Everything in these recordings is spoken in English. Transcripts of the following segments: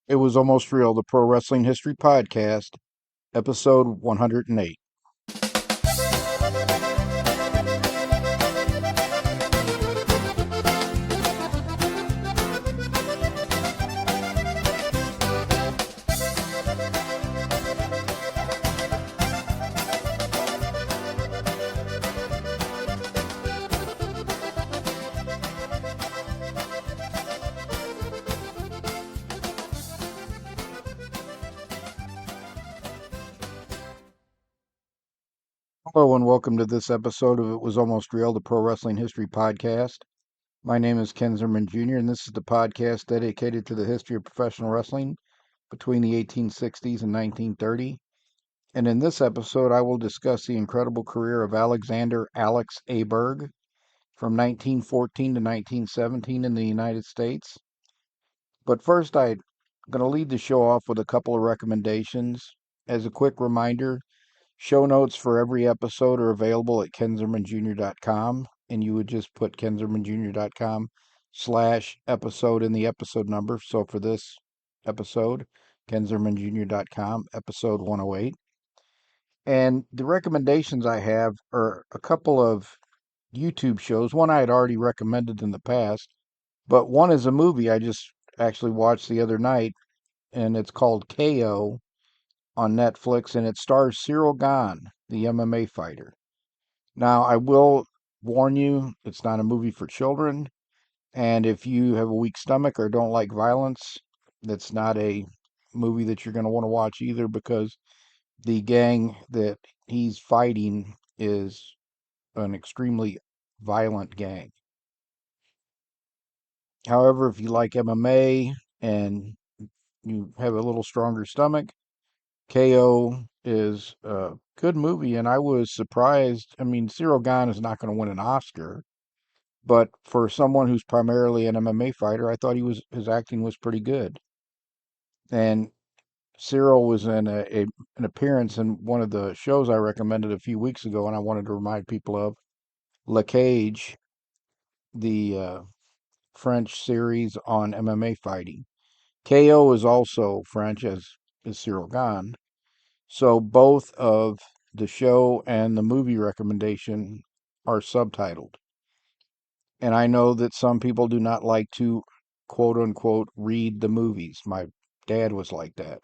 It Was Almost Real, the Pro Wrestling History Podcast, episode 108. Hello, and welcome to this episode of It Was Almost Real, the Pro Wrestling History Podcast. My name is Ken Zimmerman Jr., and this is the podcast dedicated to the history of professional wrestling between the 1860s and 1930. And in this episode, I will discuss the incredible career of Alexander Alex Aberg from 1914 to 1917 in the United States. But first, I'm going to lead the show off with a couple of recommendations. As a quick reminder, show notes for every episode are available at kenzermanjr.com, and you would just put kenzermanjr.com/episode in the episode number. So for this episode, kenzermanjr.com, episode 108. And the recommendations I have are a couple of YouTube shows. One I had already recommended in the past, but one is a movie I just actually watched the other night, and it's called KO on Netflix, and it stars Cyril Gahn, the MMA fighter. Now, I will warn you, it's not a movie for children, and if you have a weak stomach or don't like violence, that's not a movie that you're going to want to watch either, because the gang that he's fighting is an extremely violent gang. However, if you like MMA and you have a little stronger stomach, KO is a good movie, and I was surprised. I mean, Cyril Gahn is not going to win an Oscar, but for someone who's primarily an MMA fighter, I thought his acting was pretty good. And Cyril was in an appearance in one of the shows I recommended a few weeks ago, and I wanted to remind people of La Cage, the French series on MMA fighting. KO is also French, as is Cyril Gahn. So both of the show and the movie recommendation are subtitled. And I know that some people do not like to quote unquote read the movies. My dad was like that.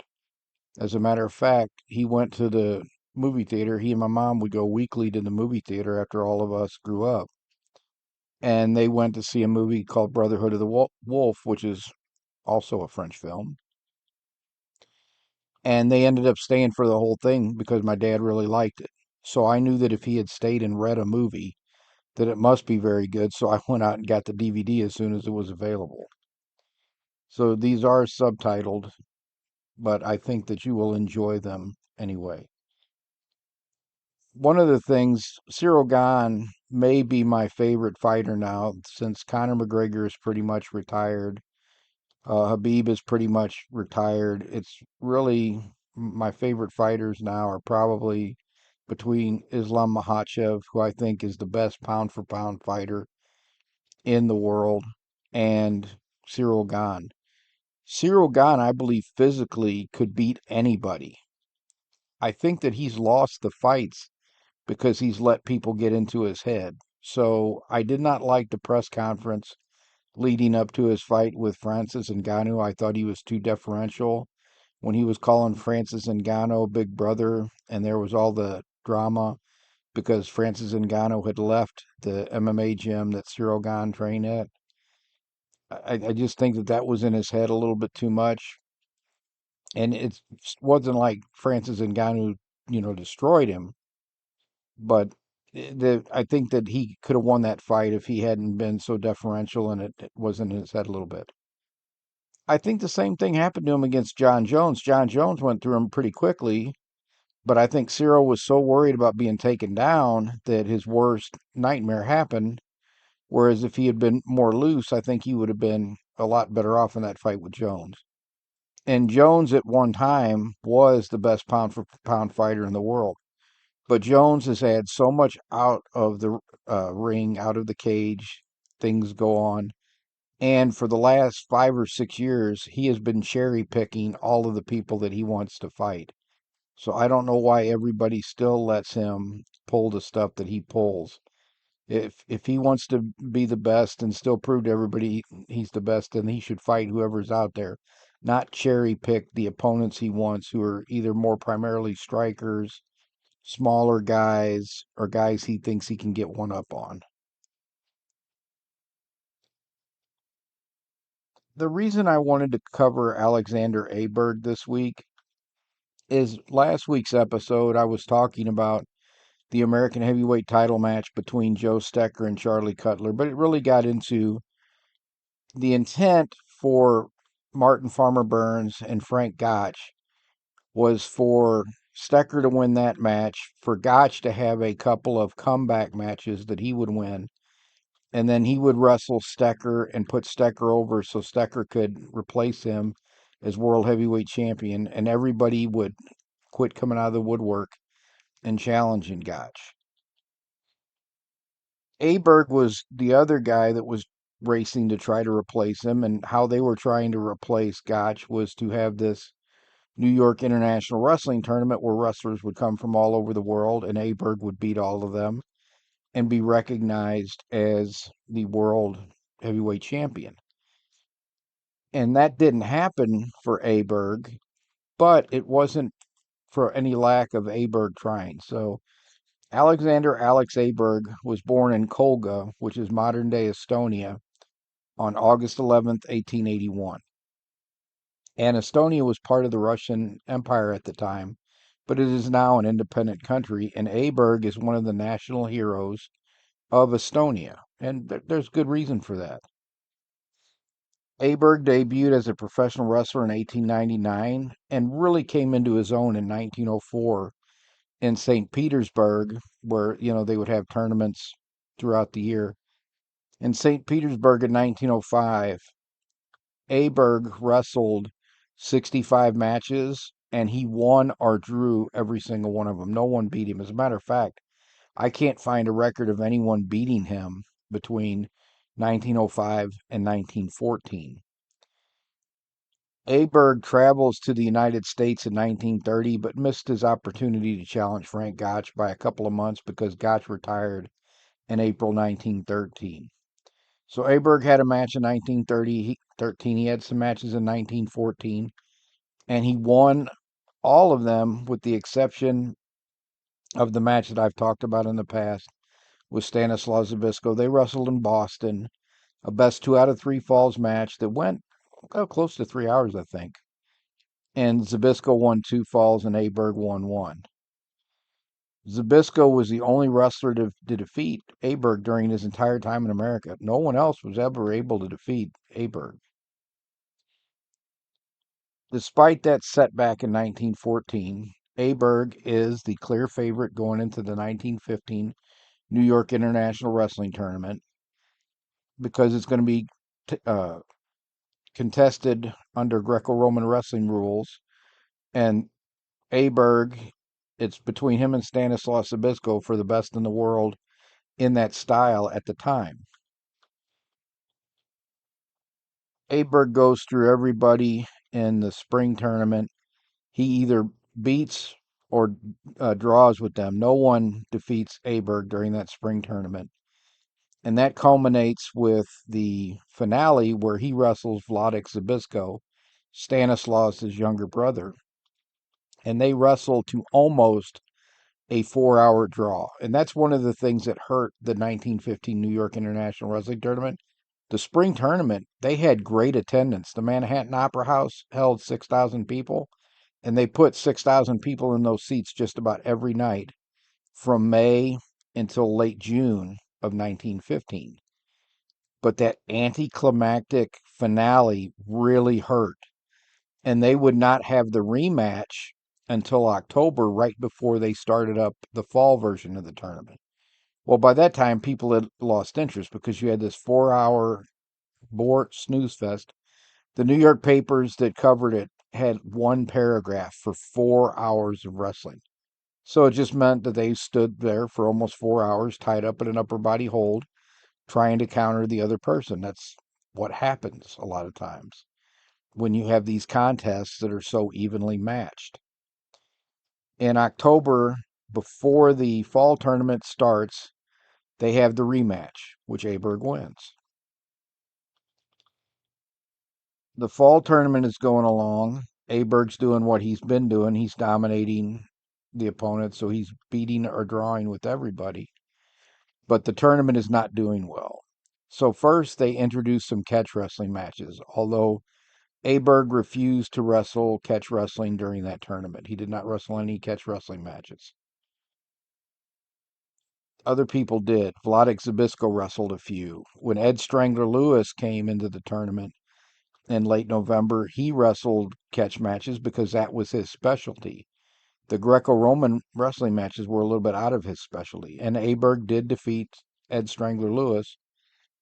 As a matter of fact, he went to the movie theater. He and my mom would go weekly to the movie theater after all of us grew up. And they went to see a movie called Brotherhood of the Wolf, which is also a French film. And they ended up staying for the whole thing because my dad really liked it. So I knew that if he had stayed and read a movie, that it must be very good. So I went out and got the DVD as soon as it was available. So these are subtitled, but I think that you will enjoy them anyway. One of the things, Cyril Gahn may be my favorite fighter now, since Conor McGregor is pretty much retired. Habib is pretty much retired. It's really my favorite fighters now are probably between Islam Makhachev, who I think is the best pound for pound fighter in the world, and Cyril Gahn. Cyril Gahn, I believe, physically could beat anybody. I think that he's lost the fights because he's let people get into his head. So I did not like the press conference leading up to his fight with Francis Ngannou. I thought he was too deferential when he was calling Francis Ngannou Big Brother, and there was all the drama because Francis Ngannou had left the MMA gym that Cyril Gahn trained at. I just think that that was in his head a little bit too much, and it wasn't like Francis Ngannou, destroyed him, but I think that he could have won that fight if he hadn't been so deferential and it wasn't in his head a little bit. I think the same thing happened to him against John Jones. John Jones went through him pretty quickly, but I think Cyril was so worried about being taken down that his worst nightmare happened. Whereas if he had been more loose, I think he would have been a lot better off in that fight with Jones. And Jones at one time was the best pound for pound fighter in the world. But Jones has had so much out of the ring, out of the cage, things go on And for the last 5 or 6 years, he has been cherry picking all of the people that he wants to fight. So I don't know why everybody still lets him pull the stuff that he pulls. If he wants to be the best and still prove to everybody he's the best, then he should fight whoever's out there, not cherry pick the opponents he wants, who are either more primarily strikers, smaller guys, or guys he thinks he can get one up on. The reason I wanted to cover Alexander Aberg this week is last week's episode I was talking about the American heavyweight title match between Joe Stecker and Charlie Cutler, but it really got into the intent for Martin Farmer Burns and Frank Gotch was for Stecker to win that match, for Gotch to have a couple of comeback matches that he would win, and then he would wrestle Stecker and put Stecker over so Stecker could replace him as world heavyweight champion, and everybody would quit coming out of the woodwork and challenging Gotch. Aberg was the other guy that was racing to try to replace him, and how they were trying to replace Gotch was to have this New York International Wrestling Tournament where wrestlers would come from all over the world, and Aberg would beat all of them and be recognized as the world heavyweight champion. And that didn't happen for Aberg, but it wasn't for any lack of Aberg trying. So Alexander Alex Aberg was born in Kolga, which is modern day Estonia, on August 11th, 1881. And Estonia was part of the Russian Empire at the time, but it is now an independent country, and Aberg is one of the national heroes of Estonia. And there's good reason for that. Aberg debuted as a professional wrestler in 1899 and really came into his own in 1904 in St. Petersburg, where, they would have tournaments throughout the year. In St. Petersburg in 1905, Aberg wrestled 65 matches and he won or drew every single one of them. No one beat him. As a matter of fact, I can't find a record of anyone beating him between 1905 and 1914. Aberg travels to the United States in 1930, but missed his opportunity to challenge Frank Gotch by a couple of months because Gotch retired in April 1913. So Aberg had a match in 1913. He had some matches in 1914, and he won all of them with the exception of the match that I've talked about in the past with Stanislaw Zbyszko. They wrestled in Boston, a best 2 out of 3 falls match that went close to 3 hours, I think. And Zbyszko won 2 falls and Aberg won one. Zbyszko was the only wrestler to defeat Aberg during his entire time in America. No one else was ever able to defeat Aberg. Despite that setback in 1914, Aberg is the clear favorite going into the 1915 New York International Wrestling Tournament because it's going to be contested under Greco-Roman wrestling rules. And Aberg, it's between him and Stanislaw Zbyszko for the best in the world in that style at the time. Aberg goes through everybody in the spring tournament. He either beats or draws with them. No one defeats Aberg during that spring tournament. And that culminates with the finale where he wrestles Wladek Zbyszko, Stanislaus' younger brother. And they wrestle to almost a 4 hour draw. And that's one of the things that hurt the 1915 New York International Wrestling Tournament. The spring tournament, they had great attendance. The Manhattan Opera House held 6,000 people, and they put 6,000 people in those seats just about every night from May until late June of 1915. But that anticlimactic finale really hurt, and they would not have the rematch until October, right before they started up the fall version of the tournament. Well, by that time, people had lost interest because you had this 4 hour bore snooze fest. The New York papers that covered it had one paragraph for 4 hours of wrestling. So it just meant that they stood there for almost 4 hours, tied up in an upper body hold, trying to counter the other person. That's what happens a lot of times when you have these contests that are so evenly matched. In October, before the fall tournament starts, they have the rematch, which Aberg wins. The fall tournament is going along. Aberg's doing what he's been doing. He's dominating the opponent, so he's beating or drawing with everybody. But the tournament is not doing well. So first they introduced some catch wrestling matches, although Aberg refused to wrestle catch wrestling during that tournament. He did not wrestle any catch wrestling matches. Other people did. Vladik Zabisco wrestled a few. When Ed Strangler Lewis came into the tournament in late November, he wrestled catch matches because that was his specialty. The Greco-Roman wrestling matches were a little bit out of his specialty, and Aberg did defeat Ed Strangler Lewis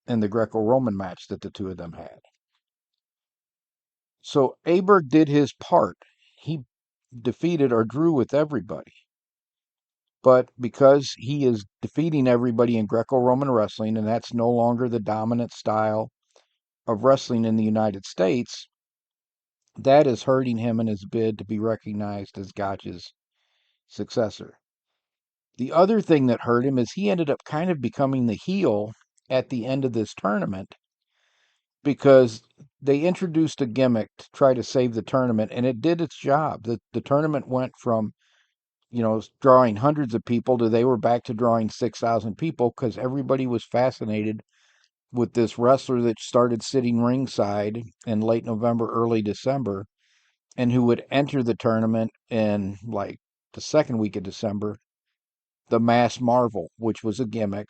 in the Greco-Roman match that the two of them had. So Aberg did his part. He defeated or drew with everybody. But because he is defeating everybody in Greco-Roman wrestling, and that's no longer the dominant style of wrestling in the United States, that is hurting him in his bid to be recognized as Gotch's successor. The other thing that hurt him is he ended up kind of becoming the heel at the end of this tournament because they introduced a gimmick to try to save the tournament, and it did its job. The tournament went from, drawing hundreds of people to they were back to drawing 6,000 people because everybody was fascinated with this wrestler that started sitting ringside in late November, early December, and who would enter the tournament in like the second week of December, the Mass Marvel, which was a gimmick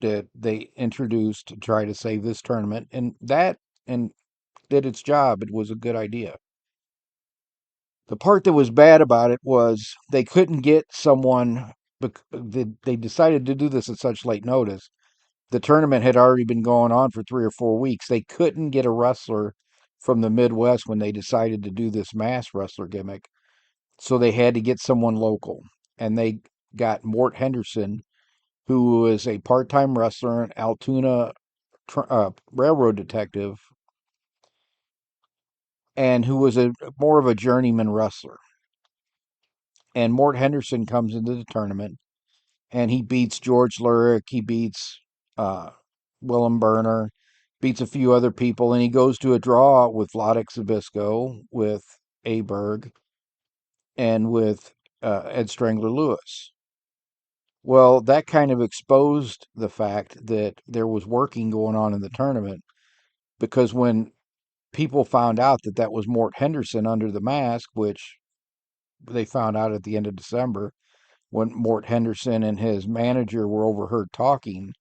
that they introduced to try to save this tournament, and did its job. It was a good idea. The part that was bad about it was they couldn't get someone. They decided to do this at such late notice. The tournament had already been going on for 3 or 4 weeks. They couldn't get a wrestler from the Midwest when they decided to do this mass wrestler gimmick. So they had to get someone local. And they got Mort Henderson, who was a part time wrestler, an Altoona railroad detective, and who was a more of a journeyman wrestler. And Mort Henderson comes into the tournament, and he beats George Lurick. He beats uh, Willem Berner, beats a few other people, and he goes to a draw with Vladik Zabisco, with Aberg, and with Ed Strangler Lewis. Well, that kind of exposed the fact that there was working going on in the tournament because when people found out that that was Mort Henderson under the mask, which they found out at the end of December, when Mort Henderson and his manager were overheard talking,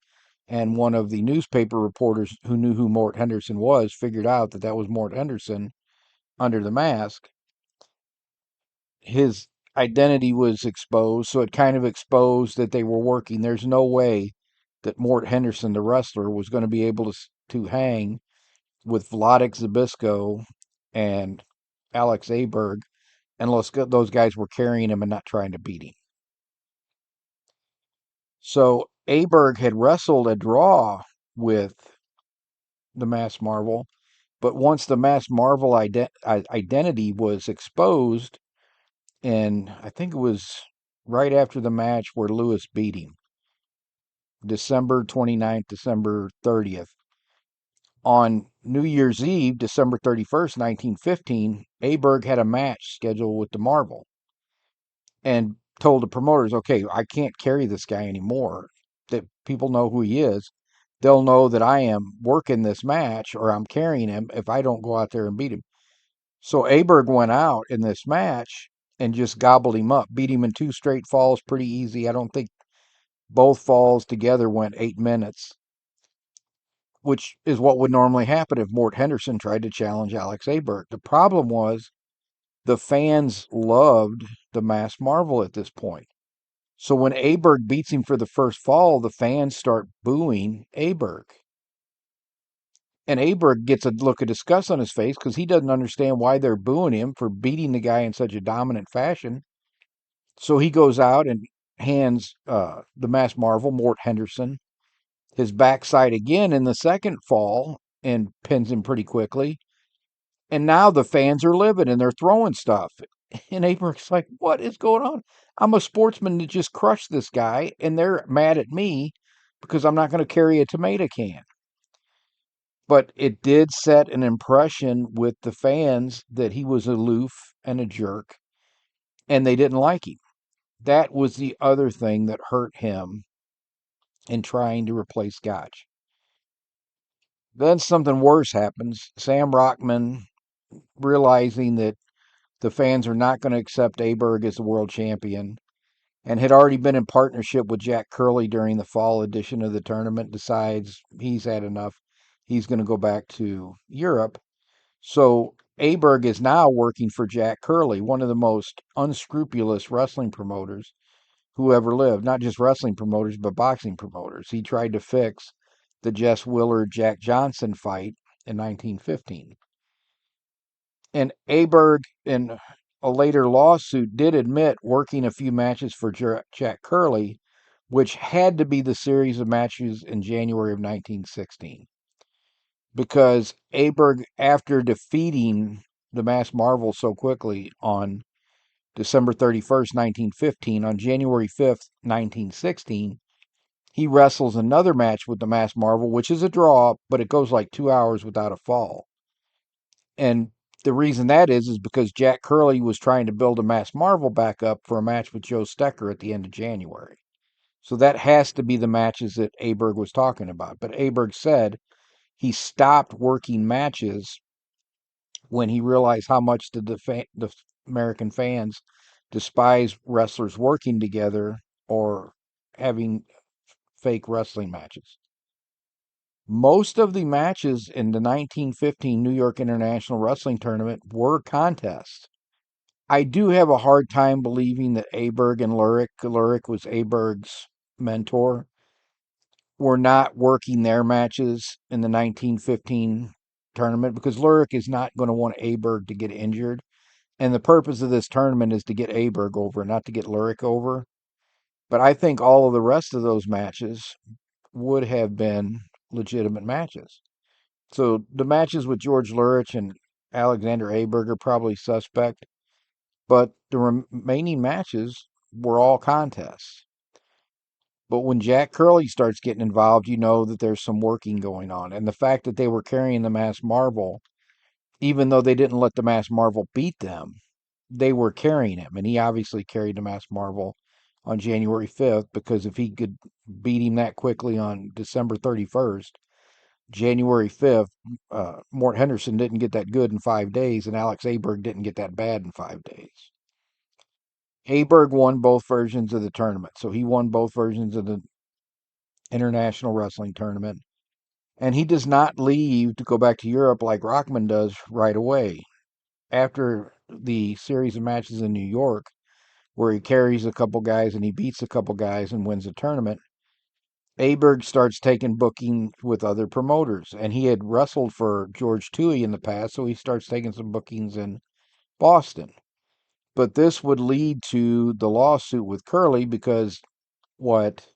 and one of the newspaper reporters who knew who Mort Henderson was figured out that that was Mort Henderson under the mask. His identity was exposed, so it kind of exposed that they were working. There's no way that Mort Henderson, the wrestler, was going to be able to hang with Vladik Zabisco and Alex Aberg unless those guys were carrying him and not trying to beat him. So Aberg had wrestled a draw with the Mass Marvel, but once the Mass Marvel identity was exposed, and I think it was right after the match where Lewis beat him, December 29th, December 30th. On New Year's Eve, December 31st, 1915, Aberg had a match scheduled with the Marvel and told the promoters, okay, I can't carry this guy anymore. That people know who he is. They'll know that I am working this match or I'm carrying him if I don't go out there and beat him. So Aberg went out in this match and just gobbled him up, beat him in 2 straight falls pretty easy. I don't think both falls together went 8 minutes, which is what would normally happen if Mort Henderson tried to challenge Alex Aberg. The problem was the fans loved the Mass Marvel at this point. So when Aberg beats him for the first fall, the fans start booing Aberg. And Aberg gets a look of disgust on his face because he doesn't understand why they're booing him for beating the guy in such a dominant fashion. So he goes out and hands the Mass Marvel, Mort Henderson, his backside again in the second fall. and pins him pretty quickly. And now the fans are livid and they're throwing stuff. And Aberg's like, what is going on? I'm a sportsman that just crushed this guy, and they're mad at me because I'm not going to carry a tomato can. But it did set an impression with the fans that he was aloof and a jerk, and they didn't like him. That was the other thing that hurt him in trying to replace Gotch. Then something worse happens. Sam Rockman, realizing that the fans are not going to accept Aberg as the world champion, and had already been in partnership with Jack Curley during the fall edition of the tournament, decides he's had enough. He's going to go back to Europe. So Aberg is now working for Jack Curley, one of the most unscrupulous wrestling promoters who ever lived. Not just wrestling promoters, but boxing promoters. He tried to fix the Jess Willard Jack Johnson fight in 1915. And Aberg, in a later lawsuit, did admit working a few matches for Jack Curley, which had to be the series of matches in January of 1916. Because Aberg, after defeating the Mass Marvel so quickly on December 31st, 1915, on January 5th, 1916, he wrestles another match with the Mass Marvel, which is a draw, but it goes like 2 hours without a fall. And the reason that is because Jack Curley was trying to build a Mass Marvel back up for a match with Joe Stecker at the end of January. So that has to be the matches that Aberg was talking about. But Aberg said he stopped working matches when he realized how much the American fans despise wrestlers working together or having fake wrestling matches. Most of the matches in the 1915 New York International Wrestling Tournament were contests. I do have a hard time believing that Aberg and Lurick was Aberg's mentor, were not working their matches in the 1915 tournament, because Lurick is not going to want Aberg to get injured. And the purpose of this tournament is to get Aberg over, not to get Lurick over. But I think all of the rest of those matches would have been legitimate matches. So the matches with George Lurich and Alexander Aberg are probably suspect, but the remaining matches were all contests. But when Jack Curley starts getting involved, you know that there's some working going on. And the fact that they were carrying the Mass Marvel, even though they didn't let the Mass Marvel beat them, they were carrying him. And he obviously carried the Mass Marvel on January 5th, because if he could beat him that quickly on December 31st, January 5th, Mort Henderson didn't get that good in 5 days, and Alex Aberg didn't get that bad in 5 days. Aberg won both versions of the tournament. So he won both versions of the International Wrestling Tournament. And he does not leave to go back to Europe like Rockman does right away. After the series of matches in New York, where he carries a couple guys and he beats a couple guys and wins a tournament, Aberg starts taking booking with other promoters. And he had wrestled for George Toohey in the past, so he starts taking some bookings in Boston. But this would lead to the lawsuit with Curley, because what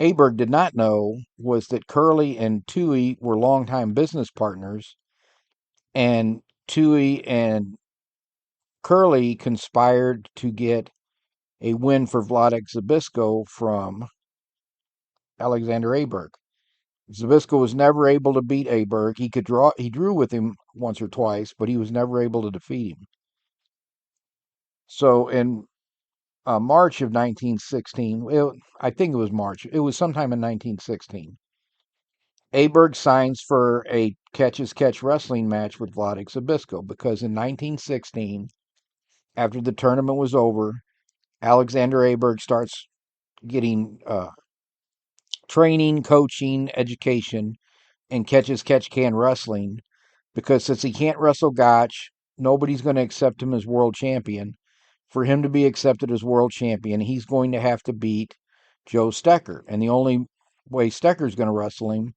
Aberg did not know was that Curley and Toohey were longtime business partners, and Toohey and Curley conspired to get a win for Vladek Zabisco from Alexander Aberg. Zabisco was never able to beat Aberg. He drew with him once or twice, but he was never able to defeat him. So in March of 1916, I think it was March. It was sometime in 1916. Aberg signs for a catch-as-catch wrestling match with Vladek Zabisco, because in 1916, after the tournament was over, Alexander Aberg starts getting training, coaching, education in catch-as-catch-can wrestling, because since he can't wrestle Gotch, nobody's going to accept him as world champion. For him to be accepted as world champion, he's going to have to beat Joe Stecker. And the only way Stecker's going to wrestle him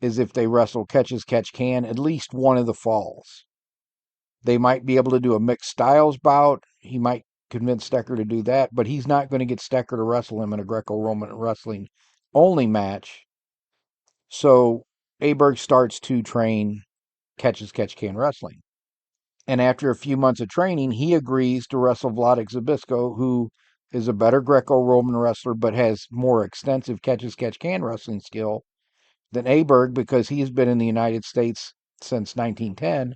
is if they wrestle catch-as-catch-can at least one of the falls. They might be able to do a mixed styles bout. He might convince Stecker to do that, but he's not going to get Stecker to wrestle him in a Greco-Roman wrestling only match. So Aberg starts to train catch-as-catch-can wrestling. And after a few months of training, he agrees to wrestle Vladik Zbyszko, who is a better Greco-Roman wrestler but has more extensive catch-as-catch-can wrestling skill than Aberg because he's been in the United States since 1910,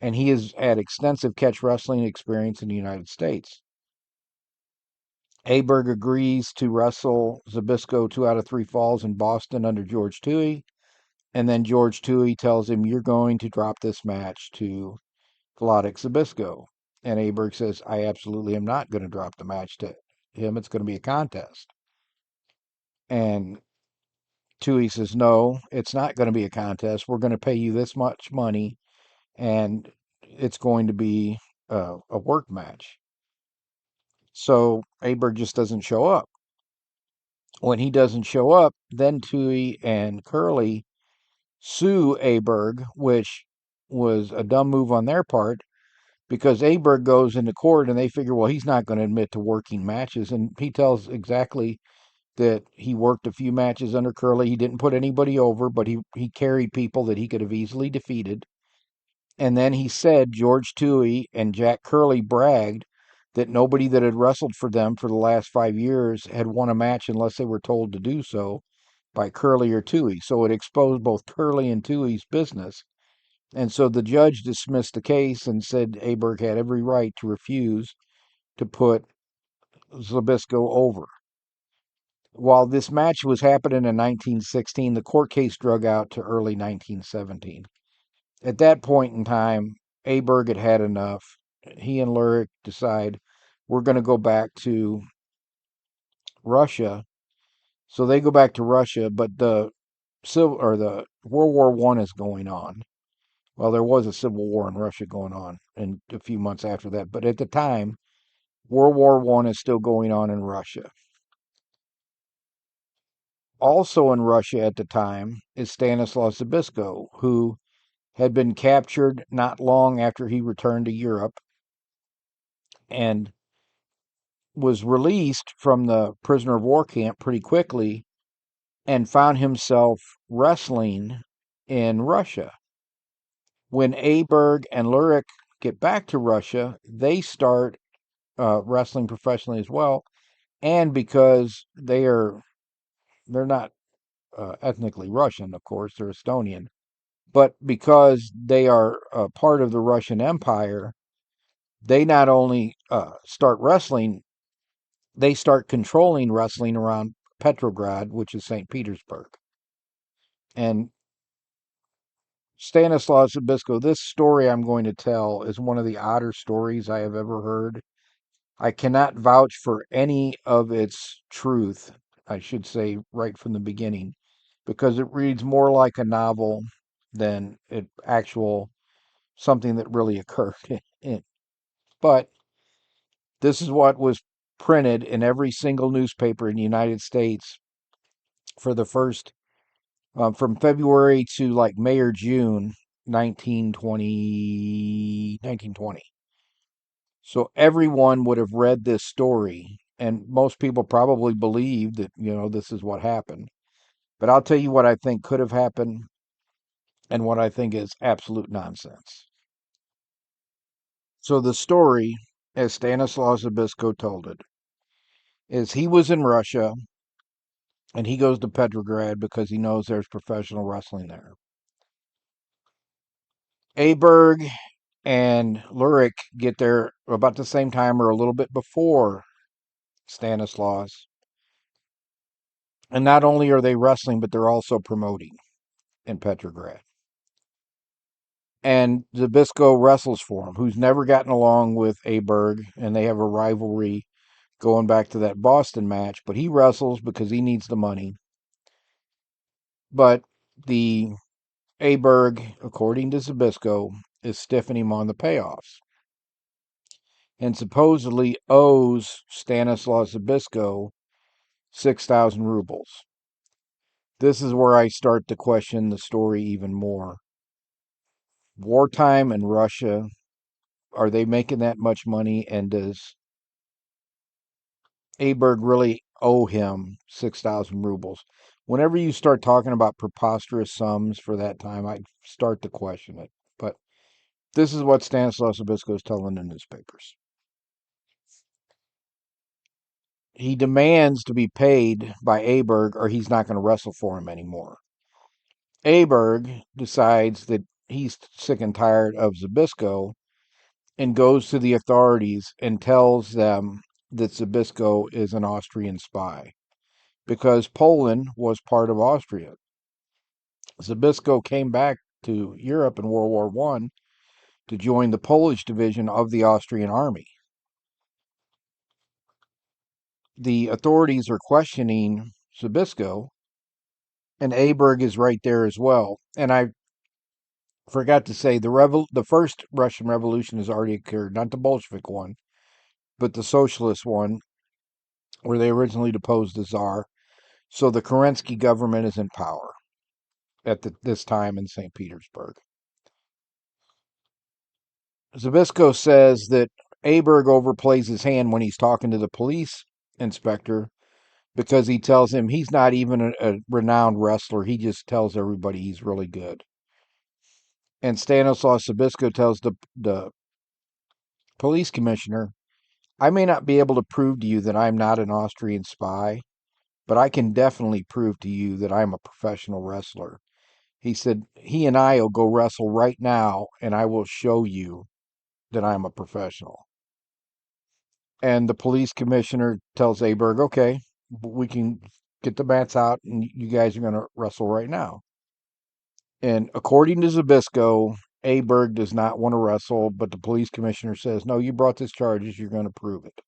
and he has had extensive catch wrestling experience in the United States. Aberg agrees to wrestle Zbyszko 2 out of 3 falls in Boston under George Toohey, and then George Toohey tells him, "You're going to drop this match to Vladik Zbyszko." And Aberg says, "I absolutely am not going to drop the match to him. It's going to be a contest." And Toohey says, "No, it's not going to be a contest. We're going to pay you this much money, and it's going to be a work match." So Aberg just doesn't show up. When he doesn't show up, then Toohey and Curly sue Aberg, which was a dumb move on their part because Aberg goes into court and they figure, well, he's not going to admit to working matches. And he tells exactly that he worked a few matches under Curly. He didn't put anybody over, but he carried people that he could have easily defeated. And then he said George Toohey and Jack Curley bragged that nobody that had wrestled for them for the last 5 years had won a match unless they were told to do so by Curley or Toohey. So it exposed both Curley and Toohey's business. And so the judge dismissed the case and said Aberg had every right to refuse to put Zbyszko over. While this match was happening in 1916, the court case drug out to early 1917. At that point in time, Aberg had had enough. He and Lurick decide we're going to go back to Russia. So they go back to Russia, but the World War I is going on. Well, there was a civil war in Russia going on in a few months after that, but at the time, World War I is still going on in Russia. Also in Russia at the time is Stanislaus Zbyszko, who had been captured not long after he returned to Europe and was released from the prisoner of war camp pretty quickly and found himself wrestling in Russia. When Aberg and Lurick get back to Russia, they start wrestling professionally as well. And because they're not ethnically Russian, of course, they're Estonian, but because they are part of the Russian Empire, they not only start wrestling, they start controlling wrestling around Petrograd, which is St. Petersburg. And Stanislaus Zbyszko, this story I'm going to tell is one of the odder stories I have ever heard. I cannot vouch for any of its truth, I should say, right from the beginning, because it reads more like a novel than it actual something that really occurred. But this is what was printed in every single newspaper in the United States for the first from February to like May or June 1920. So everyone would have read this story, and most people probably believed that, this is what happened. But I'll tell you what I think could have happened and what I think is absolute nonsense. So the story, as Stanislaus Zbyszko told it, is he was in Russia and he goes to Petrograd because he knows there's professional wrestling there. Aberg and Lurick get there about the same time or a little bit before Stanislaus. And not only are they wrestling, but they're also promoting in Petrograd. And Zbyszko wrestles for him, who's never gotten along with Aberg, and they have a rivalry going back to that Boston match. But he wrestles because he needs the money. But the Aberg, according to Zbyszko, is stiffing him on the payoffs and supposedly owes Stanislaus Zbyszko 6,000 rubles. This is where I start to question the story even more. Wartime in Russia, are they making that much money? And does Aberg really owe him 6,000 rubles? Whenever you start talking about preposterous sums for that time, I start to question it. But this is what Stanislaus Obisco is telling the newspapers. He demands to be paid by Aberg or he's not going to wrestle for him anymore. Aberg decides that he's sick and tired of Zbyszko and goes to the authorities and tells them that Zbyszko is an Austrian spy because Poland was part of Austria. Zbyszko came back to Europe in World War One to join the Polish division of the Austrian army. The authorities are questioning Zbyszko, and Aberg is right there as well. And I forgot to say the first Russian Revolution has already occurred, not the Bolshevik one, but the socialist one, where they originally deposed the Tsar. So the Kerensky government is in power at this time in St. Petersburg. Zbyszko says that Aberg overplays his hand when he's talking to the police inspector because he tells him he's not even a renowned wrestler. He just tells everybody he's really good. And Stanislaus Zbyszko tells the police commissioner, I may not be able to prove to you that I'm not an Austrian spy, but I can definitely prove to you that I'm a professional wrestler. He said, he and I will go wrestle right now, and I will show you that I'm a professional. And the police commissioner tells Aberg, okay, we can get the mats out, and you guys are going to wrestle right now. And according to Zbyszko, Aberg does not want to wrestle, but the police commissioner says, no, you brought this charges, you're going to prove it.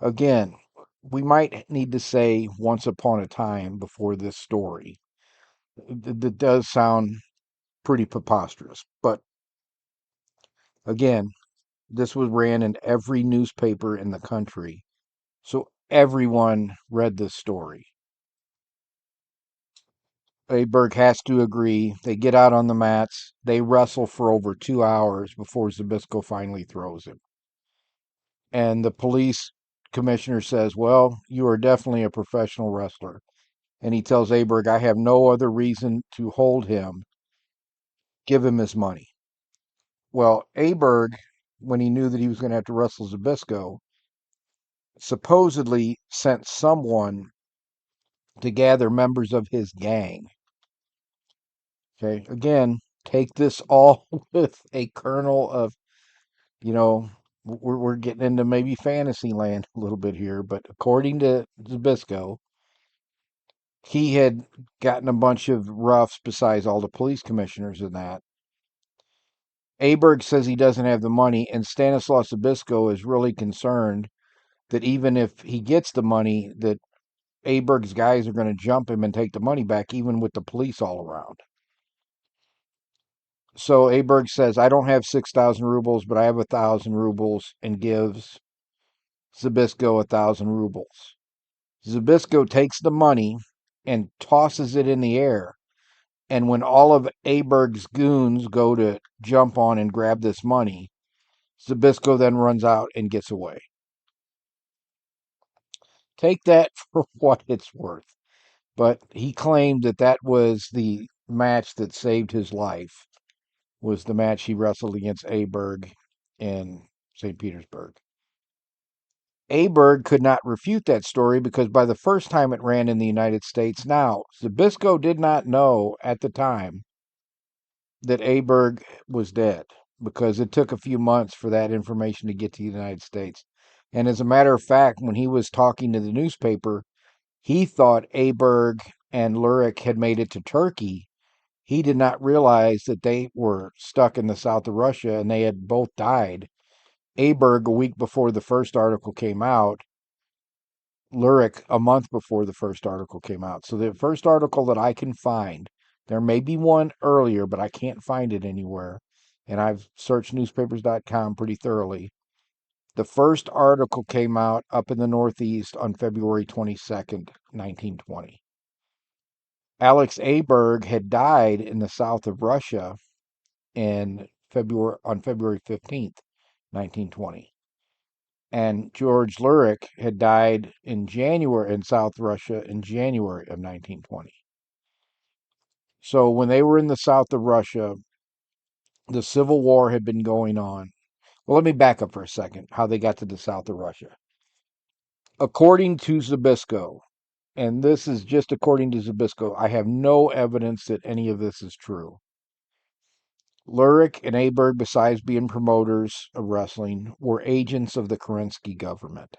Again, we might need to say once upon a time before this story. That does sound pretty preposterous. But again, this was ran in every newspaper in the country. So everyone read this story. Aberg has to agree. They get out on the mats. They wrestle for over 2 hours before Zbyszko finally throws him. And the police commissioner says, well, you are definitely a professional wrestler. And he tells Aberg, I have no other reason to hold him. Give him his money. Well, Aberg, when he knew that he was going to have to wrestle Zbyszko, supposedly sent someone to gather members of his gang. Okay, again, take this all with a kernel of, you know, we're getting into maybe fantasy land a little bit here, but according to Zbyszko, he had gotten a bunch of roughs besides all the police commissioners and that. Aberg says he doesn't have the money, and Stanislaus Zbyszko is really concerned that even if he gets the money, that Aberg's guys are going to jump him and take the money back, even with the police all around. So Aberg says, I don't have 6,000 rubles, but I have 1,000 rubles, and gives Zbyszko 1,000 rubles. Zbyszko takes the money and tosses it in the air. And when all of Aberg's goons go to jump on and grab this money, Zbyszko then runs out and gets away. Take that for what it's worth. But he claimed that that was the match that saved his life, was the match he wrestled against Aberg in St. Petersburg. Aberg could not refute that story because by the first time it ran in the United States, now, Zbyszko did not know at the time that Aberg was dead because it took a few months for that information to get to the United States. And as a matter of fact, when he was talking to the newspaper, he thought Aberg and Lurik had made it to Turkey. He did not realize that they were stuck in the south of Russia and they had both died. Aberg a week before the first article came out, Lurik a month before the first article came out. So the first article that I can find, there may be one earlier, but I can't find it anywhere. And I've searched newspapers.com pretty thoroughly. The first article came out up in the Northeast on February 22nd, 1920. Alex Aberg had died in the south of Russia on February 15th, 1920. And George Lurik had died in January in South Russia in January of 1920. So when they were in the south of Russia, the Civil War had been going on. Well, let me back up for a second, how they got to the south of Russia. According to Zabisco, and this is just according to Zabisco, I have no evidence that any of this is true. Lurik and Aberg, besides being promoters of wrestling, were agents of the Kerensky government.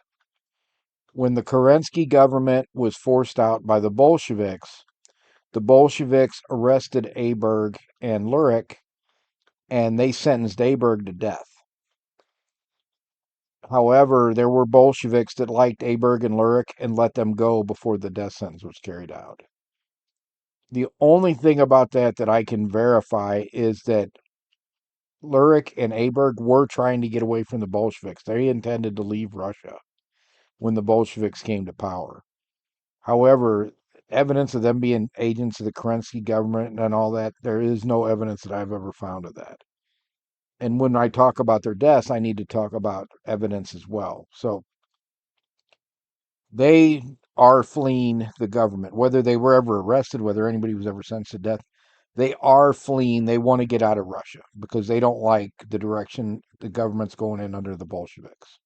When the Kerensky government was forced out by the Bolsheviks arrested Aberg and Lurik, and they sentenced Aberg to death. However, there were Bolsheviks that liked Aberg and Lurik and let them go before the death sentence was carried out. The only thing about that I can verify is that Lurik and Aberg were trying to get away from the Bolsheviks. They intended to leave Russia when the Bolsheviks came to power. However, evidence of them being agents of the Kerensky government and all that, there is no evidence that I've ever found of that. And when I talk about their deaths, I need to talk about evidence as well. So they are fleeing the government, whether they were ever arrested, whether anybody was ever sentenced to death. They are fleeing. They want to get out of Russia because they don't like the direction the government's going in under the Bolsheviks.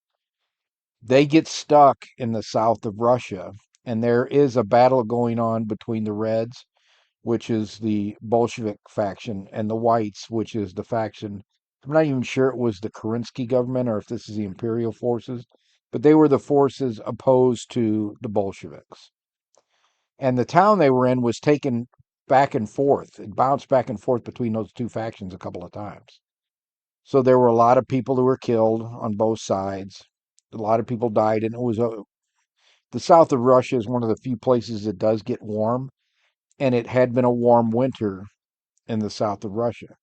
They get stuck in the south of Russia, and there is a battle going on between the Reds, which is the Bolshevik faction, and the Whites, which is the faction. I'm not even sure it was the Kerensky government or if this is the imperial forces, but they were the forces opposed to the Bolsheviks. And the town they were in was taken back and forth. It bounced back and forth between those two factions a couple of times. So there were a lot of people who were killed on both sides. A lot of people died, and it was the south of Russia is one of the few places that does get warm, and it had been a warm winter in the south of Russia,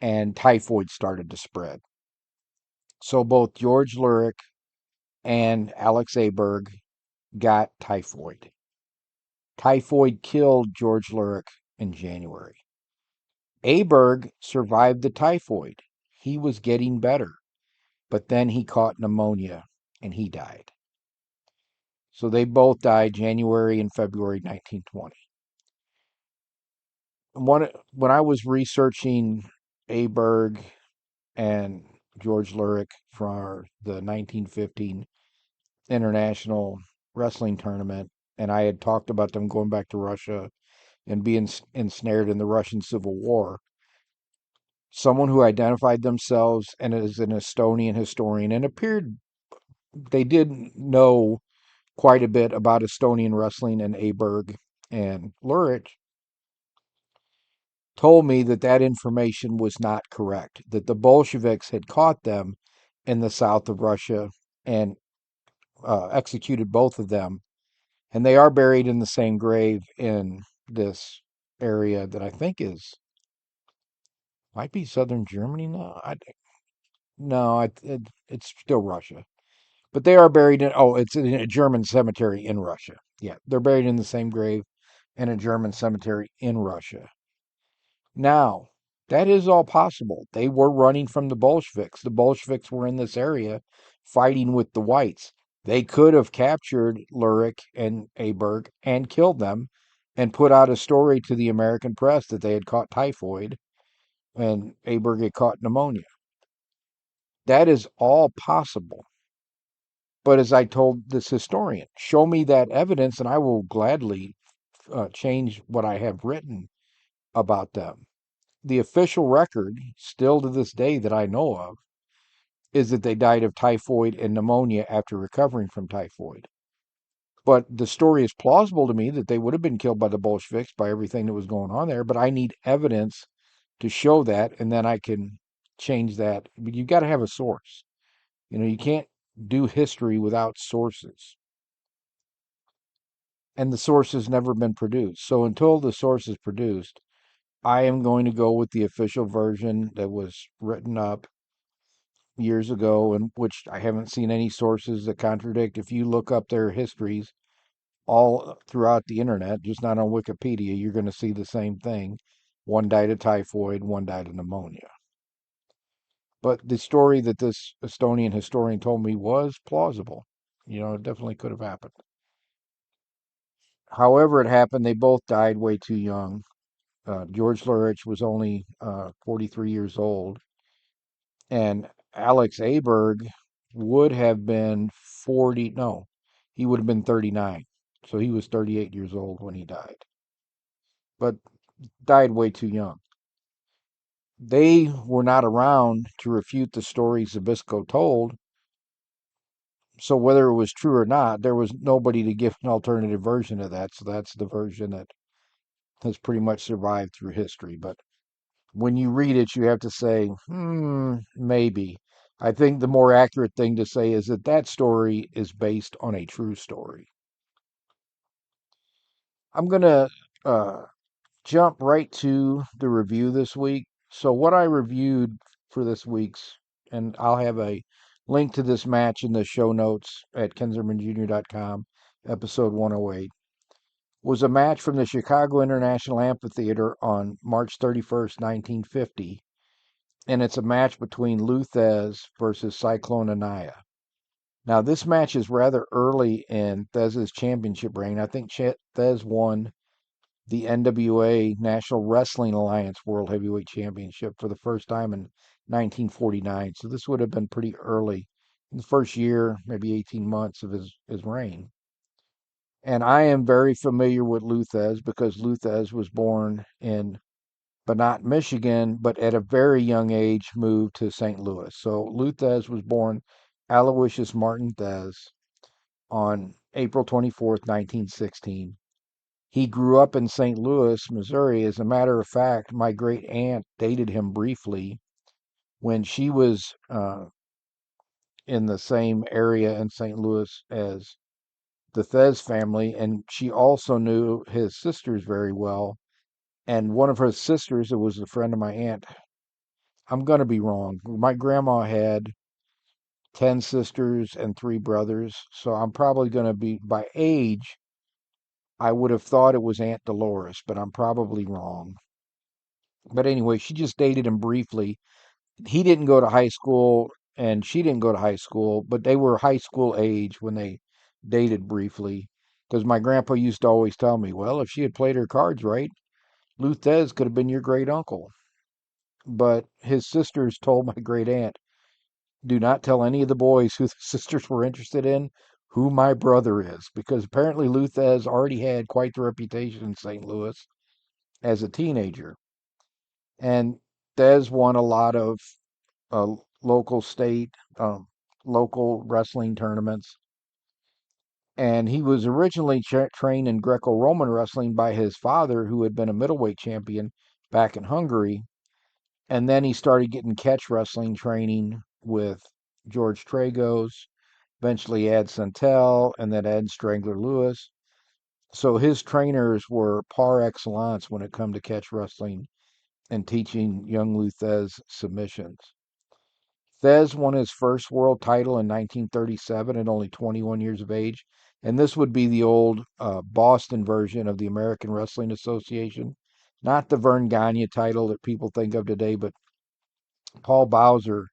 and typhoid started to spread. So both George Lurik and Alex Aberg got typhoid. Typhoid killed George Lurik in January. Aberg survived the typhoid. He was getting better, but then he caught pneumonia and he died. So they both died January and February 1920. When I was researching Aberg and George Lurik for the 1915 International Wrestling Tournament, and I had talked about them going back to Russia and being ensnared in the Russian Civil War. Someone who identified themselves and as an Estonian historian and appeared they did know quite a bit about Estonian wrestling and Aberg and Lurik told me that that information was not correct, that the Bolsheviks had caught them in the south of Russia and executed both of them. And they are buried in the same grave in this area that I think is, might be southern Germany now. No, it's still Russia. But they are buried in, oh, it's in a German cemetery in Russia. Yeah, they're buried in the same grave in a German cemetery in Russia. Now, that is all possible. They were running from the Bolsheviks. The Bolsheviks were in this area fighting with the whites. They could have captured Lurik and Aberg and killed them and put out a story to the American press that they had caught typhoid and Aberg had caught pneumonia. That is all possible. But as I told this historian, show me that evidence and I will gladly change what I have written about them. The official record, still to this day that I know of, is that they died of typhoid and pneumonia after recovering from typhoid. But the story is plausible to me that they would have been killed by the Bolsheviks by everything that was going on there. But I need evidence to show that, and then I can change that. But you've got to have a source. You can't do history without sources. And the source has never been produced. So until the source is produced, I am going to go with the official version that was written up years ago, and which I haven't seen any sources that contradict. If you look up their histories all throughout the internet, just not on Wikipedia, you're going to see the same thing. One died of typhoid, one died of pneumonia. But the story that this Estonian historian told me was plausible. It definitely could have happened. However, it happened, they both died way too young. George Lurich was only 43 years old, and Alex Aberg would have been 40, no, he would have been 39. So he was 38 years old when he died, but died way too young. They were not around to refute the stories Zabisco told, so whether it was true or not, there was nobody to give an alternative version of that. So that's the version that has pretty much survived through history. But when you read it, you have to say, maybe. I think the more accurate thing to say is that that story is based on a true story. I'm going to uh, jump right to the review this week. So, what I reviewed for this week's, and I'll have a link to this match in the show notes at kinzermanjr.com, episode 108, was a match from the Chicago International Amphitheater on March 31st, 1950. And it's a match between Lou Thez versus Cyclone Anaya. Now, this match is rather early in Thez's championship reign. I think Thez won the NWA National Wrestling Alliance World Heavyweight Championship for the first time in 1949. So this would have been pretty early in the first year, maybe 18 months of his reign. And I am very familiar with Lou Thez because Lou Thez was born in Banat, Michigan, but at a very young age moved to St. Louis. So Lou Thez was born Aloysius Martin Thez on April 24th, 1916. He grew up in St. Louis, Missouri. As a matter of fact, my great aunt dated him briefly when she was in the same area in St. Louis as the Thez family, and she also knew his sisters very well. And one of her sisters, that was a friend of my aunt, I'm going to be wrong. My grandma had 10 sisters and 3 brothers, so I'm probably going to be, by age, I would have thought it was Aunt Dolores, but I'm probably wrong. But anyway, she just dated him briefly. He didn't go to high school and she didn't go to high school, but they were high school age when they dated briefly. Because my grandpa used to always tell me, well, if she had played her cards right, Lou Thez could have been your great uncle. But his sisters told my great aunt, do not tell any of the boys who the sisters were interested in who my brother is, because apparently Lou Thez already had quite the reputation in St. Louis as a teenager. And Thez won a lot of uh, local, state, local wrestling tournaments. And he was originally trained in Greco Roman wrestling by his father, who had been a middleweight champion back in Hungary. And then he started getting catch wrestling training with George Tragos, eventually Ed Santel, and then Ed Strangler Lewis. So his trainers were par excellence when it come to catch wrestling and teaching young Lou Thez submissions. Thez won his first world title in 1937 at only 21 years of age. And this would be the old Boston version of the American Wrestling Association. Not the Vern Gagne title that people think of today, but Paul Bowser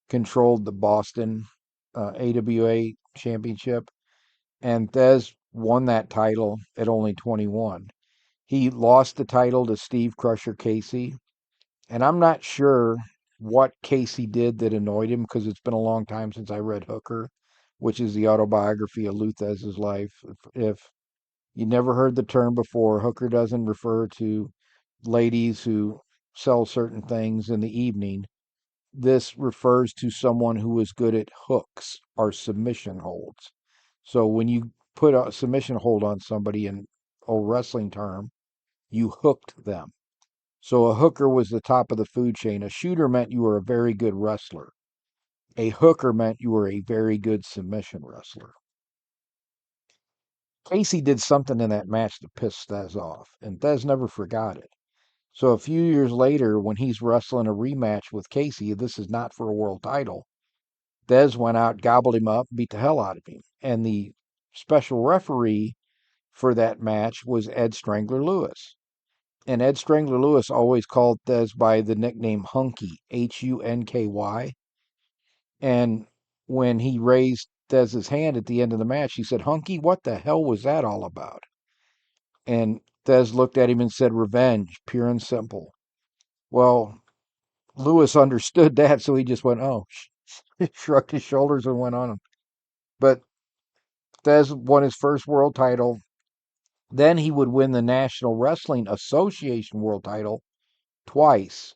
controlled the Boston AWA championship. And Thez won that title at only 21. He lost the title to Steve Crusher Casey. And I'm not sure what Casey did that annoyed him because it's been a long time since I read Hooker, which is the autobiography of Lou Thesz's life. If you never heard the term before, Hooker doesn't refer to ladies who sell certain things in the evening. This refers to someone who is good at hooks or submission holds. So when you put a submission hold on somebody in old wrestling term, you hooked them. So a hooker was the top of the food chain. A shooter meant you were a very good wrestler. A hooker meant you were a very good submission wrestler. Casey did something in that match to piss Thez off, and Thez never forgot it. So a few years later, when he's wrestling a rematch with Casey, this is not for a world title. Thez went out, gobbled him up, beat the hell out of him. And the special referee for that match was Ed Strangler Lewis. And Ed Strangler Lewis always called Thez by the nickname Hunky, Hunky. And when he raised Thez's hand at the end of the match, he said, Hunky, what the hell was that all about? And Thez looked at him and said, revenge, pure and simple. Well, Lewis understood that, so he just went, oh, shrugged his shoulders and went on. But Thez won his first world title. Then he would win the National Wrestling Association world title twice.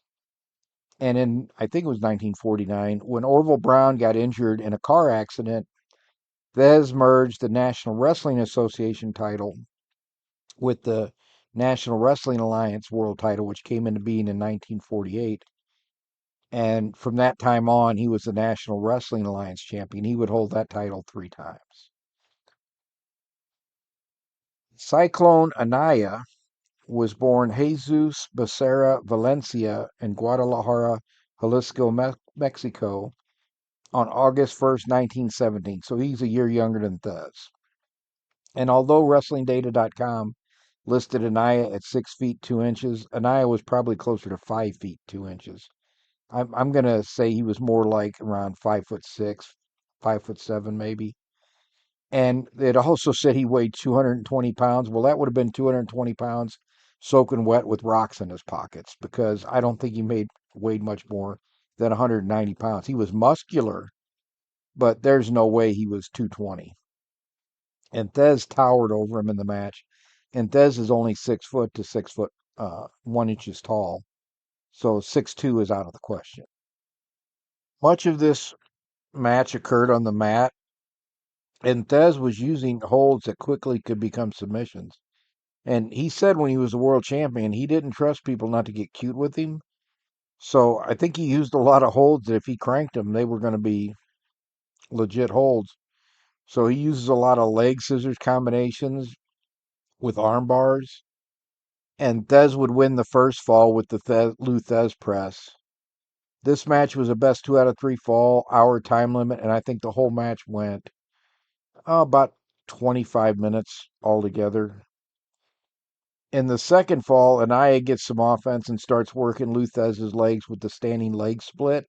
And in, I think it was 1949, when Orville Brown got injured in a car accident, Thez merged the National Wrestling Association title with the National Wrestling Alliance world title, which came into being in 1948. And from that time on, he was the National Wrestling Alliance champion. He would hold that title 3 times. Cyclone Anaya was born Jesus Becerra Valencia in Guadalajara, Jalisco, Mexico on August 1st, 1917. So he's a year younger than Thez. And although WrestlingData.com listed Anaya at 6 feet 2 inches, Anaya was probably closer to 5 feet 2 inches. I'm gonna say he was more like around 5'6", 5'7" maybe. And it also said he weighed 220 pounds. Well, that would have been 220 pounds soaking wet with rocks in his pockets because I don't think he weighed much more than 190 pounds. He was muscular, but there's no way he was 220. And Thez towered over him in the match. And Thez is only 6 foot to 6 foot 1 inches tall, so 6'2" is out of the question. Much of this match occurred on the mat, and Thez was using holds that quickly could become submissions. And he said when he was a world champion, he didn't trust people not to get cute with him. So I think he used a lot of holds that if he cranked them, they were going to be legit holds. So he uses a lot of leg scissors combinations with arm bars. And Thez would win the first fall with the Lou Thez press. This match was a best 2 out of 3 fall, hour time limit, and I think the whole match went about 25 minutes altogether. In the second fall, Anaya gets some offense and starts working Lou Thesz's legs with the standing leg split.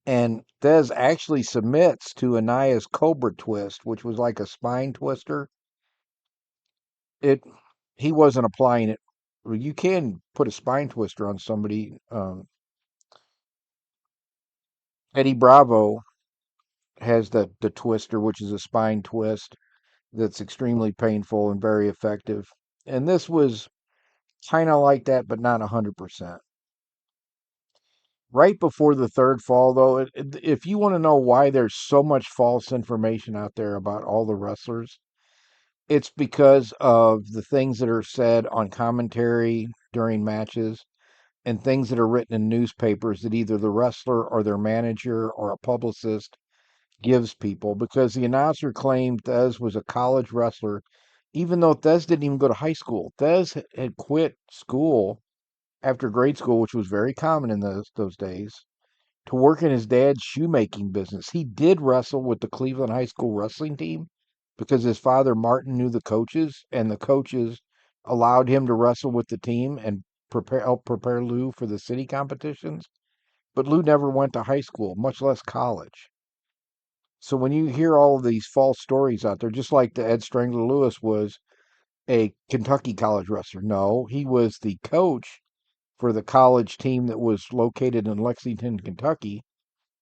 And Thez actually submits to Anaya's Cobra twist, which was like a spine twister. It He wasn't applying it. Well, you can put a spine twister on somebody. Eddie Bravo has the twister, which is a spine twist that's extremely painful and very effective. And this was kind of like that, but not 100%. Right before the third fall, though, if you want to know why there's so much false information out there about all the wrestlers, it's because of the things that are said on commentary during matches and things that are written in newspapers that either the wrestler or their manager or a publicist gives people. Because the announcer claimed Thez was a college wrestler, even though Thez didn't even go to high school. Thez had quit school after grade school, which was very common in those days, to work in his dad's shoemaking business. He did wrestle with the Cleveland High School wrestling team because his father, Martin, knew the coaches, and the coaches allowed him to wrestle with the team and help prepare Lou for the city competitions. But Lou never went to high school, much less college. So when you hear all of these false stories out there, just like the Ed Strangler Lewis was a Kentucky college wrestler. No, he was the coach for the college team that was located in Lexington, Kentucky.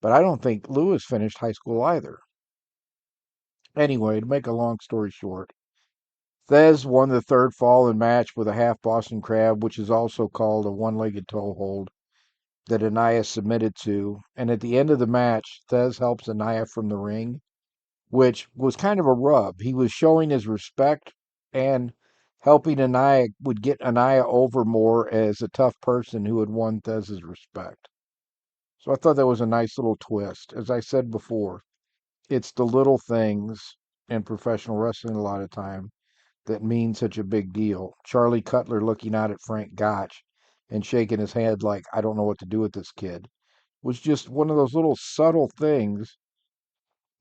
But I don't think Lewis finished high school either. Anyway, to make a long story short, Thez won the third fall and match with a half Boston Crab, which is also called a one-legged toe hold, that Anaya submitted to. And at the end of the match, Thez helps Anaya from the ring, which was kind of a rub. He was showing his respect and helping Anaya would get Anaya over more as a tough person who had won Thez's respect. So I thought that was a nice little twist. As I said before, it's the little things in professional wrestling a lot of time that mean such a big deal. Charlie Cutler looking out at Frank Gotch and shaking his head like, I don't know what to do with this kid, was just one of those little subtle things,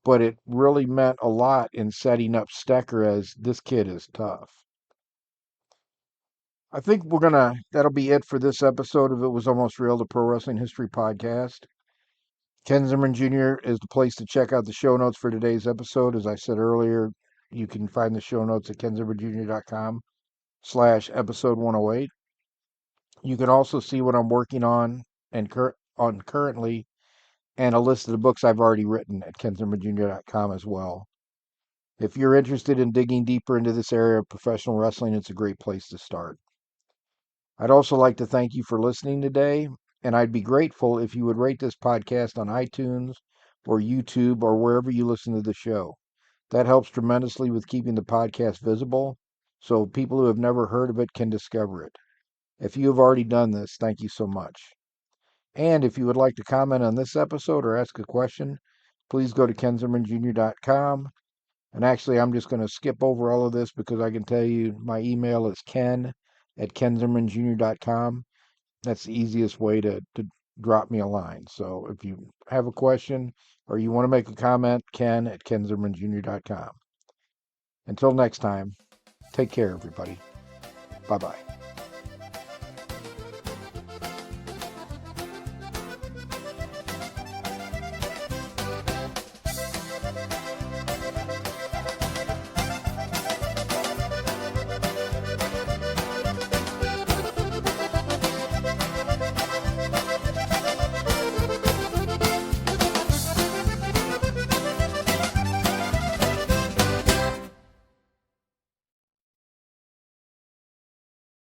but it really meant a lot in setting up Stecker as this kid is tough. I think that'll be it for this episode of It Was Almost Real, the Pro Wrestling History Podcast. Ken Zimmerman Jr. is the place to check out the show notes for today's episode. As I said earlier, you can find the show notes at kenzimmermanjr.com/episode 108. You can also see what I'm working on currently, and a list of the books I've already written at kenzimmermanjr.com as well. If you're interested in digging deeper into this area of professional wrestling, it's a great place to start. I'd also like to thank you for listening today, and I'd be grateful if you would rate this podcast on iTunes or YouTube or wherever you listen to the show. That helps tremendously with keeping the podcast visible so people who have never heard of it can discover it. If you have already done this, thank you so much. And if you would like to comment on this episode or ask a question, please go to kenzimmermanjr.com. And actually, I'm just going to skip over all of this because I can tell you my email is ken@kenzimmermanjr.com. That's the easiest way to drop me a line. So if you have a question or you want to make a comment, ken@kenzimmermanjr.com. Until next time, take care, everybody. Bye bye.